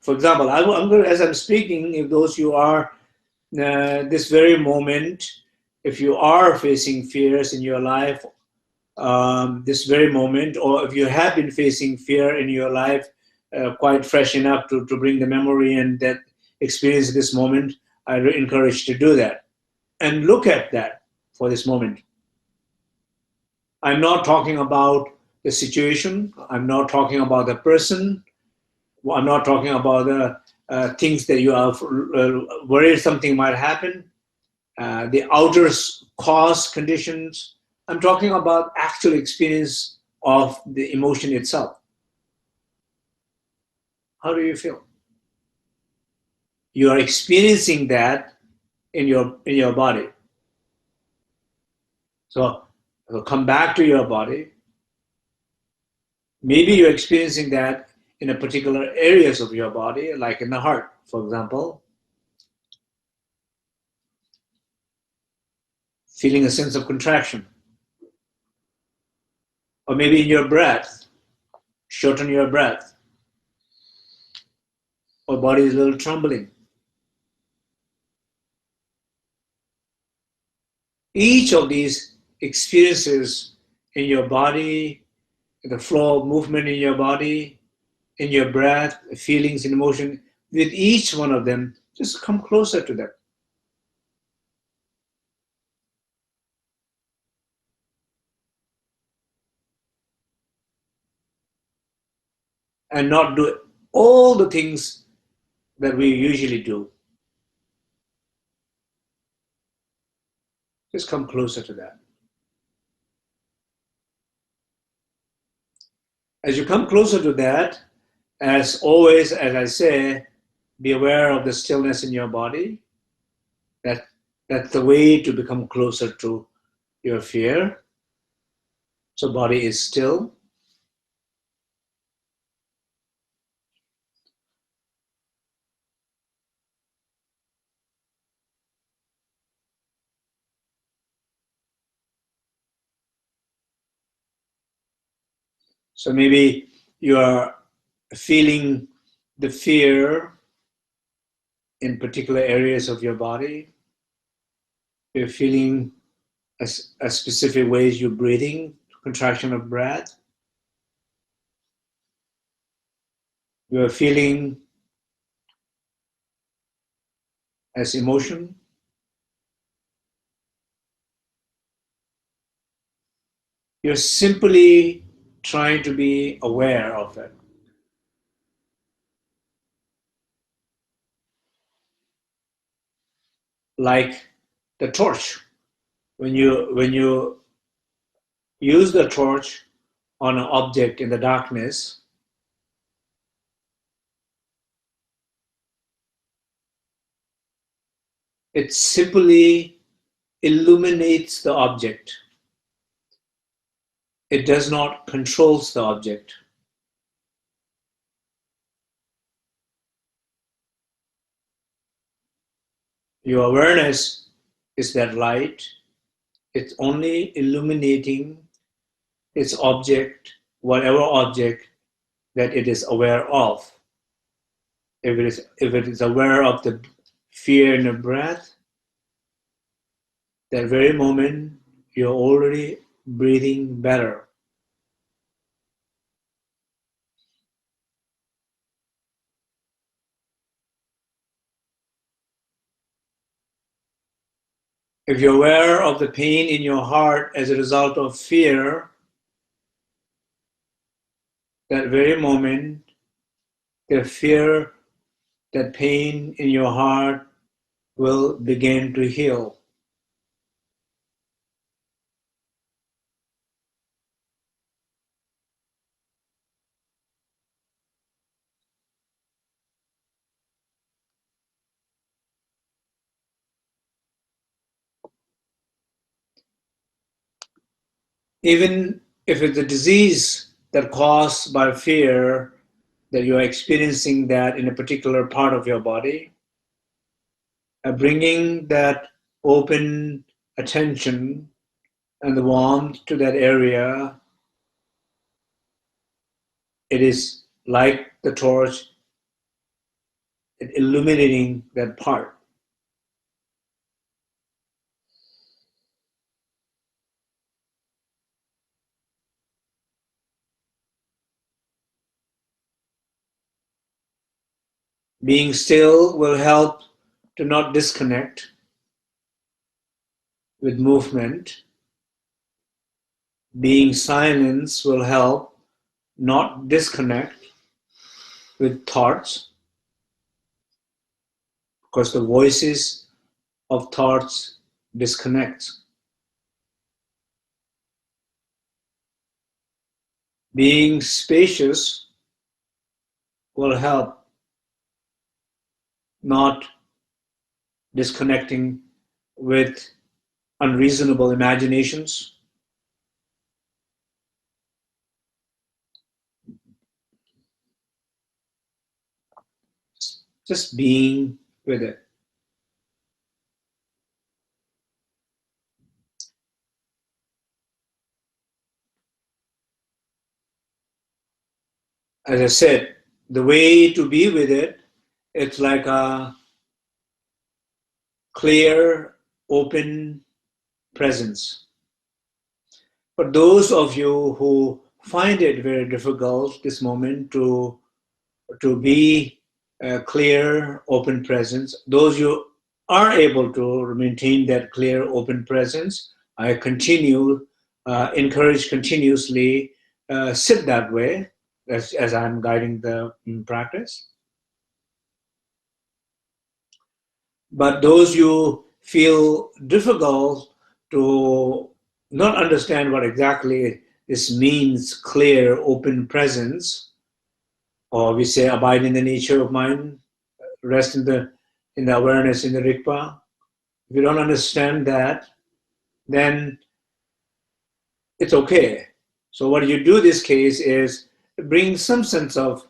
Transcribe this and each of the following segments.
for example, as I'm speaking, if those you are this very moment, if you are facing fears in your life, this very moment, or if you have been facing fear in your life, quite fresh enough to bring the memory and that experience this moment, I encourage to do that. And look at that for this moment. I'm not talking about the situation. I'm not talking about the person. I'm not talking about the things that you are worried something might happen, the outer cause conditions. I'm talking about actual experience of the emotion itself. How do you feel? You are experiencing that in your body. So come back to your body. Maybe you're experiencing that in a particular areas of your body, like in the heart, for example. Feeling a sense of contraction. Or maybe in your breath, shorten your breath. Or body is a little trembling. Each of these experiences in your body, the flow of movement in your body, in your breath, feelings and emotion, with each one of them, just come closer to them. And not do all the things that we usually do. Just come closer to that. As you come closer to that, as always, as I say, be aware of the stillness in your body. That's the way to become closer to your fear. So body is still. So maybe you are feeling the fear in particular areas of your body. You're feeling a specific ways you're breathing, contraction of breath. You're feeling as emotion. You're simply trying to be aware of it. Like the torch. When you use the torch on an object in the darkness, it simply illuminates the object. It does not control the object. Your awareness is that light. It's only illuminating its object, whatever object that it is aware of. If it is aware of the fear in the breath, that very moment you're already breathing better. If you're aware of the pain in your heart as a result of fear, that very moment, the fear, that pain in your heart will begin to heal. Even if it's a disease that caused by fear, that you're experiencing that in a particular part of your body, bringing that open attention and the warmth to that area, it is like the torch illuminating that part. Being still will help to not disconnect with movement. Being silence will help not disconnect with thoughts, because the voices of thoughts disconnect. Being spacious will help not disconnecting with unreasonable imaginations. Just being with it. As I said, the way to be with it, it's like a clear, open presence. For those of you who find it very difficult this moment to be a clear, open presence, those you are able to maintain that clear, open presence, I encourage continuously sit that way as I'm guiding the practice. But those you feel difficult to not understand what exactly this means, clear, open presence, or we say abide in the nature of mind, rest in the awareness in the Rigpa. If you don't understand that, then it's okay. So what you do this case is bring some sense of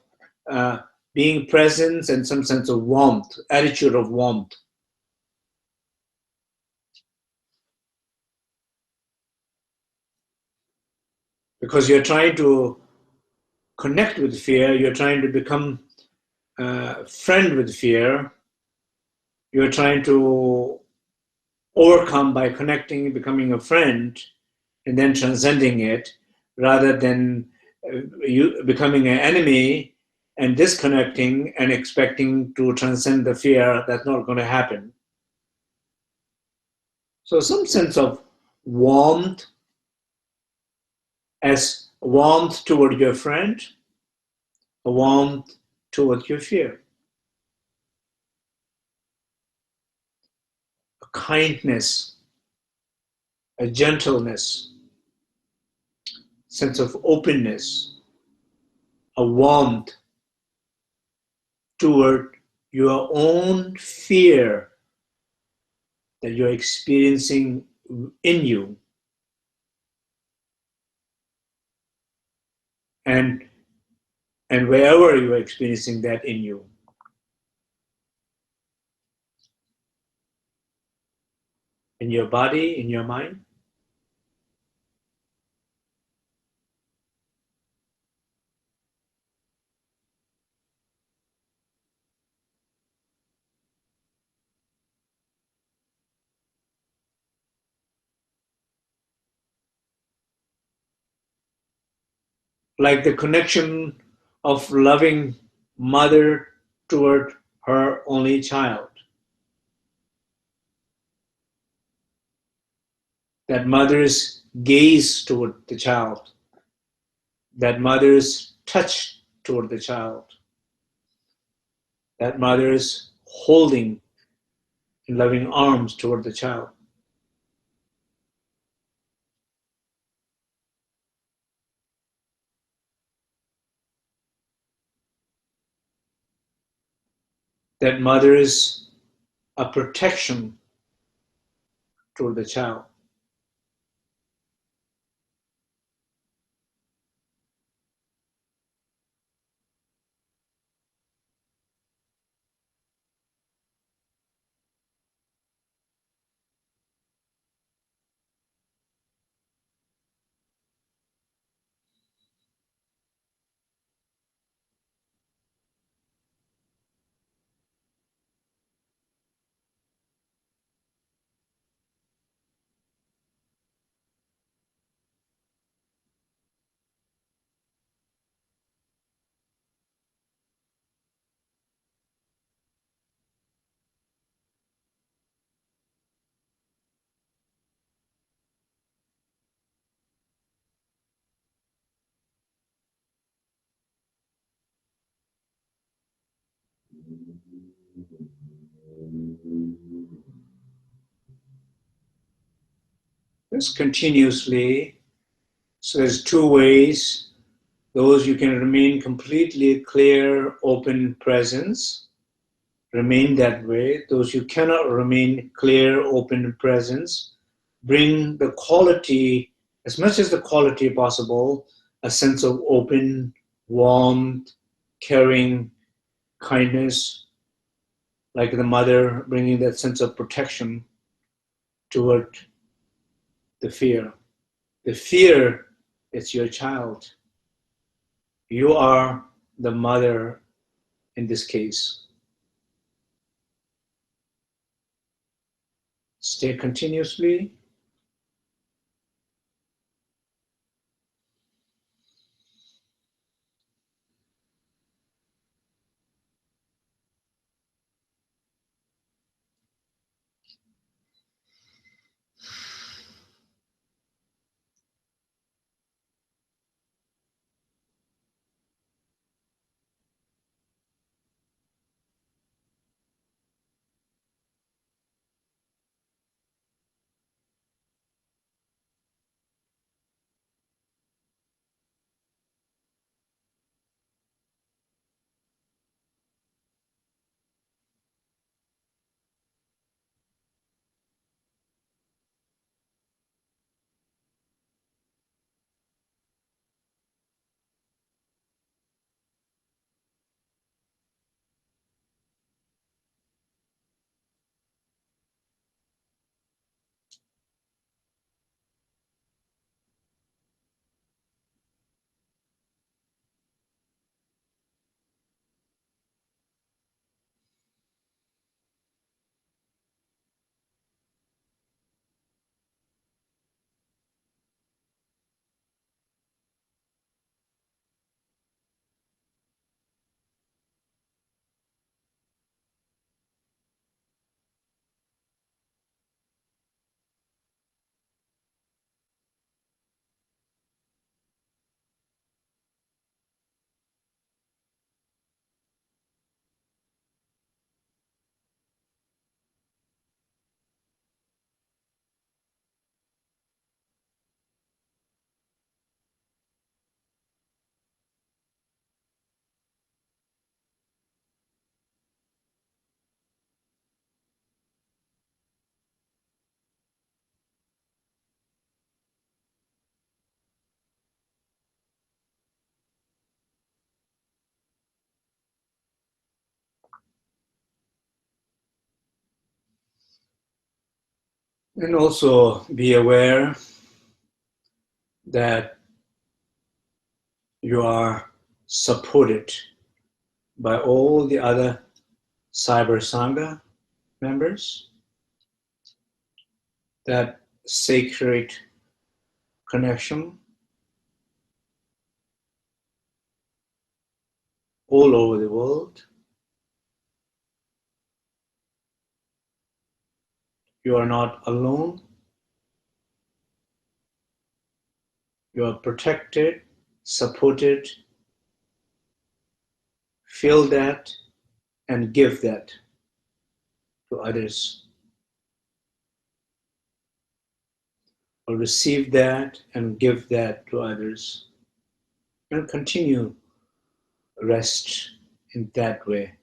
being present and some sense of warmth, attitude of warmth. Because you're trying to connect with fear, you're trying to become friend with fear, you're trying to overcome by connecting, becoming a friend, and then transcending it, rather than you becoming an enemy and disconnecting and expecting to transcend the fear. That's not going to happen. So some sense of warmth, as warmth toward your friend, a warmth toward your fear, a kindness, a gentleness, sense of openness, a warmth toward your own fear that you're experiencing in you. And wherever you are experiencing that in you. In your body, in your mind. Like the connection of loving mother toward her only child. That mother's gaze toward the child. That mother's touch toward the child. That mother's holding in loving arms toward the child. That mother's a protection toward the child. Just continuously. So there's two ways. Those you can remain completely clear, open presence. Remain that way. Those you cannot remain clear, open presence. Bring the quality, as much as the quality possible, a sense of open, warmth, caring, kindness, like the mother bringing that sense of protection toward the fear. The fear is your child. You are the mother in this case. Stay continuously. And also be aware that you are supported by all the other Cyber Sangha members, that sacred connection all over the world. You are not alone. You are protected, supported. Feel that and give that to others. Or receive that and give that to others. And continue rest in that way.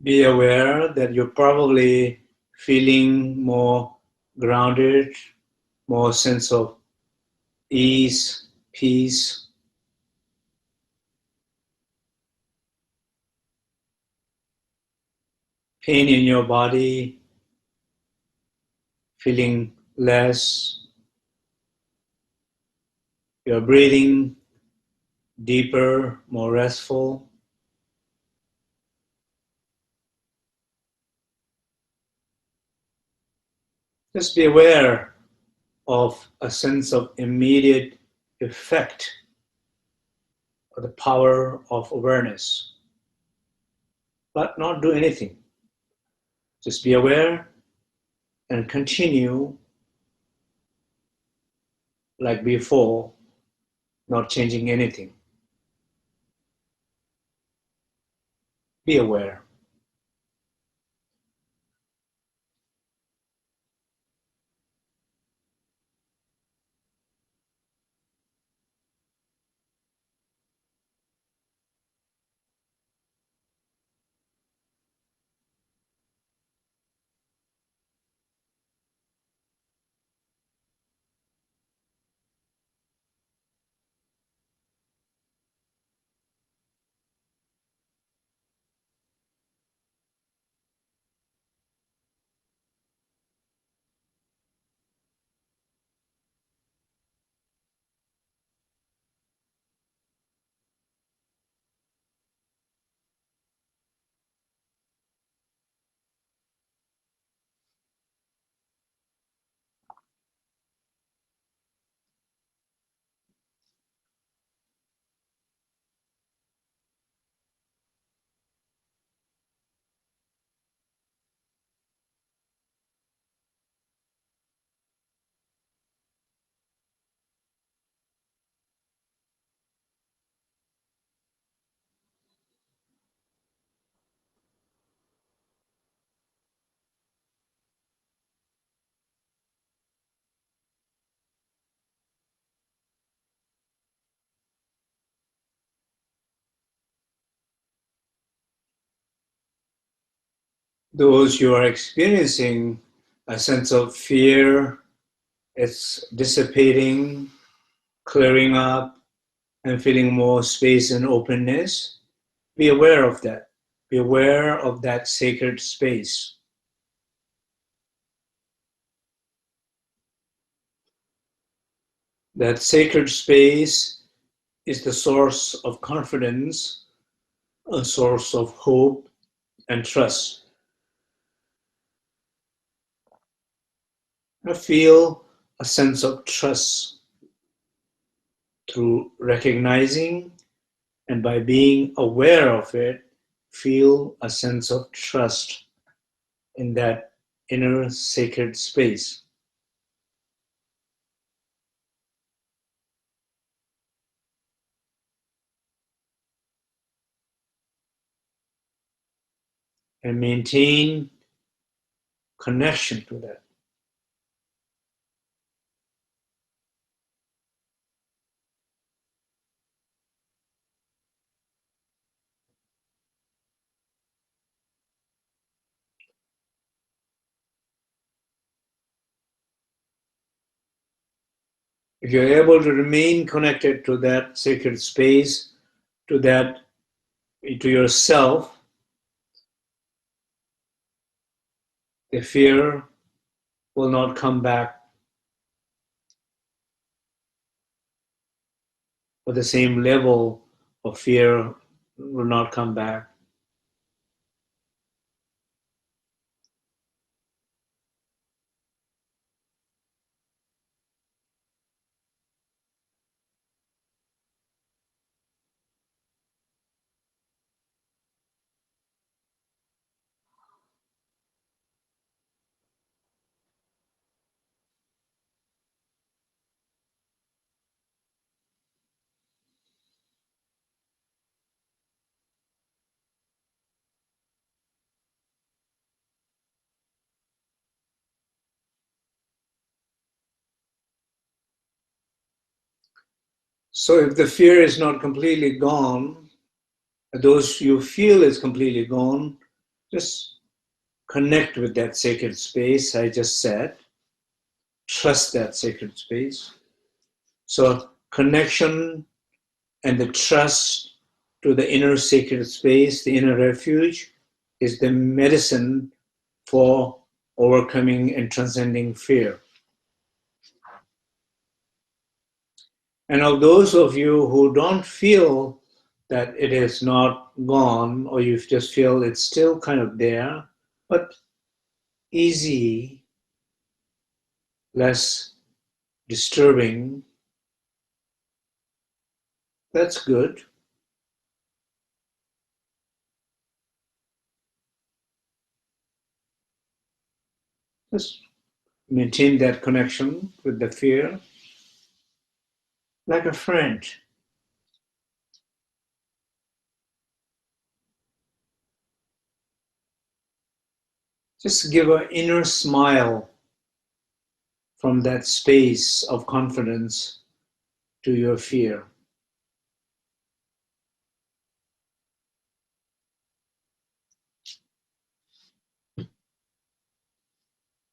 Be aware that you're probably feeling more grounded, more sense of ease, peace. Pain in your body, feeling less. You're breathing deeper, more restful. Just be aware of a sense of immediate effect of the power of awareness, but not do anything. Just be aware and continue like before, not changing anything. Be aware. Those who are experiencing a sense of fear, it's dissipating, clearing up, and feeling more space and openness. Be aware of that. Be aware of that sacred space. That sacred space is the source of confidence, a source of hope and trust. I feel a sense of trust through recognizing and by being aware of it, feel a sense of trust in that inner sacred space. And maintain connection to that. If you're able to remain connected to that sacred space, to that, to yourself, the fear will not come back, or the same level of fear will not come back. So if the fear is not completely gone, those you feel is completely gone, Just connect with that sacred space I just said. Trust that sacred space. So connection and the trust to the inner sacred space, the inner refuge, is the medicine for overcoming and transcending fear. And of those of you who don't feel that it is not gone, or you just feel it's still kind of there, but easy, less disturbing, that's good. Just maintain that connection with the fear like a friend. Just give an inner smile from that space of confidence to your fear.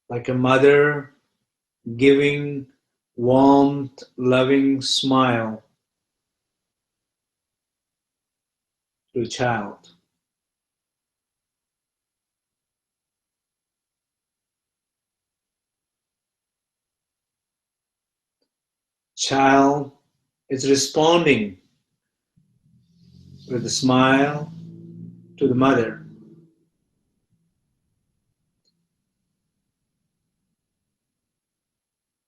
Like a mother giving warmth, loving smile to a child. Child is responding with a smile to the mother.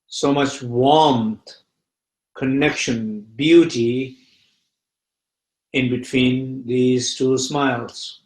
So much warmth, connection, beauty in between these two smiles.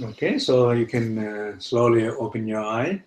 Okay, so you can slowly open your eye.